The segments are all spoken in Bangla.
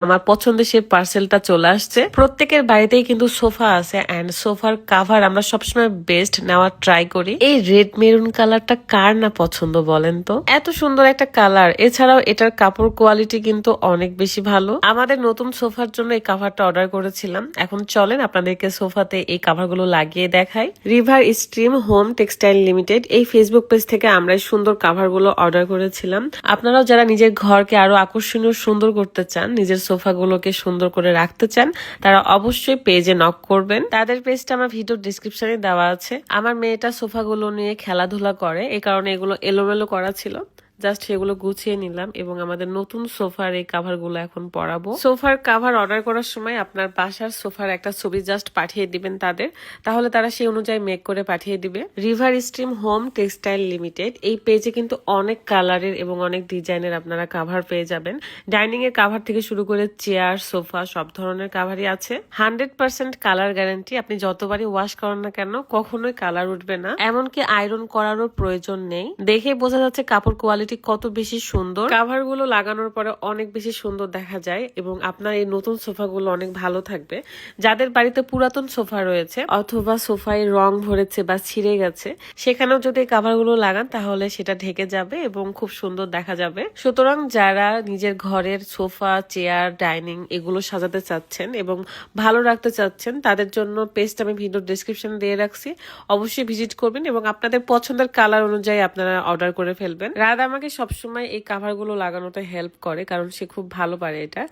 আমার পছন্দের সেই পার্সেলটা চলে আসছে। প্রত্যেকের বাড়িতেই কিন্তু সোফা আছে এন্ড সোফার কাভার আমরা সবসময় বেস্ট নেওয়ার ট্রাই করি। এই রেড মেরুন কালারটা কার না পছন্দ বলেন তো, এত সুন্দর একটা কালার। এছাড়াও এটার কাপড় কোয়ালিটি কিন্তু অনেক বেশি ভালো। আমাদের নতুন সোফার জন্য এই কাভারটা অর্ডার করেছিলাম। এখন চলেন আপনাদেরকে সোফাতে এই কাভারগুলো লাগিয়ে দেখাই। River stream home textile limited এই ফেসবুক পেজ থেকে আমরা এই সুন্দর কাভারগুলো অর্ডার করেছিলাম। আপনারাও যারা নিজের ঘরকে আরো আকর্ষণীয় সুন্দর করতে চান, নিজের সোফাগুলোকে সুন্দর করে রাখতে চান, তারা অবশ্যই পেজে নক করবেন। তাদের পেজটা আমার ভিডিও ডিসক্রিপশনে দেওয়া আছে। আমার মেয়েটা সোফাগুলো নিয়ে খেলাধুলা করে, এই কারণে এগুলো এলোমেলো করা ছিল। জাস্ট সেগুলো গুছিয়ে নিলাম এবং আমাদের নতুন সোফার এই কাভার গুলো এখন পরাবো। সোফার কাভার অর্ডার করার সময় আপনার বাসার সোফার একটা ছবি জাস্ট পাঠিয়ে দিবেন তাদের, তাহলে তারা সেই অনুযায়ী মেক করে পাঠিয়ে দিবে। River stream home textile limited এই পেজে কিন্তু অনেক কালারের এবং অনেক ডিজাইনের আপনারা কাভার পেয়ে যাবেন। ডাইনিং এর কাভার থেকে শুরু করে চেয়ার, সোফা সব ধরনের কাভারই আছে। 100% কালার গ্যারান্টি। আপনি যতবারই ওয়াশ করেন না কেন কখনোই কালার উঠবে না, এমনকি আয়রন করারও প্রয়োজন নেই। দেখে বোঝা যাচ্ছে কাপড় কোয়ালিটি কত বেশি সুন্দর। কাভার গুলো লাগানোর পরে অনেক বেশি সুন্দর দেখা যায় এবং আপনার এই নতুন সোফা গুলো অনেক ভালো থাকবে। যাদের বাড়িতে পুরাতন সোফা রয়েছে অথবা সোফায় রং ভরেছে বা ছিঁড়ে গেছে, সেখানেও যদি এই কাভার গুলো লাগান তাহলে সেটা ঢেকে যাবে এবং খুব সুন্দর দেখা যাবে। সুতরাং যারা নিজের ঘরের সোফা, চেয়ার, ডাইনিং এগুলো সাজাতে চাচ্ছেন এবং ভালো রাখতে চাচ্ছেন, তাদের জন্য পেজটা আমি ভিডিও ডেসক্রিপশনে দিয়ে রাখছি। অবশ্যই ভিজিট করবেন এবং আপনাদের পছন্দের কালার অনুযায়ী আপনারা অর্ডার করে ফেলবেন। রাত আমাকে সবসময় এই কাভার গুলো লাগানোতে হেল্প করে, কারণ সে খুব ভালো পারে এটা।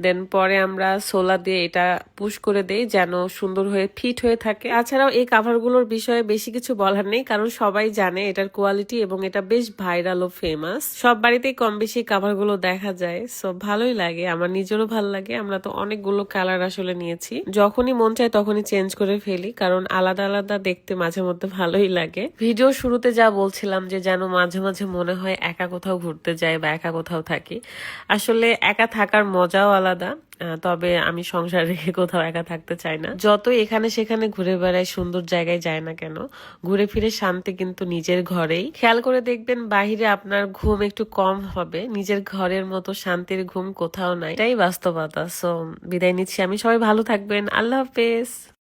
দেন পরে আমরা সোলা দিয়ে এটা পুশ করে দেই যেন সুন্দর হয়ে ফিট হয়ে থাকে। তাছাড়াও এই কাভার গুলোর বিষয়ে বেশি কিছু বলার নেই, কারণ সবাই জানে এটার কোয়ালিটি এবং এটা বেশ ভাইরাল ও ফেমাস। সব বাড়িতেই কম বেশি কাভার গুলো দেখা যায়, সো ভালোই লাগে, আমার নিজেরও ভালো লাগে। আমরা তো অনেকগুলো কালার আসলে নিয়েছি, যখনই মন চায় তখনই চেঞ্জ করে ফেলি, কারণ আলাদা আলাদা দেখতে মাঝে মধ্যে ভালোই লাগে। ভিডিও শুরুতে যা বলছিলাম যে যেন মাঝে মাঝে মনে হয় একা কোথাও ঘুরতে যাই বা একা কোথাও থাকি। আসলে একা থাকার মজাও আলাদা, তবে আমি সংসার রেখে কোথাও একা থাকতে চাই না। যত এখানে সেখানে ঘুরে বেড়াই, সুন্দর জায়গায় যায় না কেন, ঘুরে ফিরে শান্তি কিন্তু নিজের ঘরেই। খেয়াল করে দেখবেন বাহিরে আপনার ঘুম একটু কম হবে, নিজের ঘরের মতো শান্তির ঘুম কোথাও নাই। এটাই বাস্তবতা। সো বিদায় নিচ্ছি আমি, সবাই ভালো থাকবেন, আল্লাহ হাফেজ।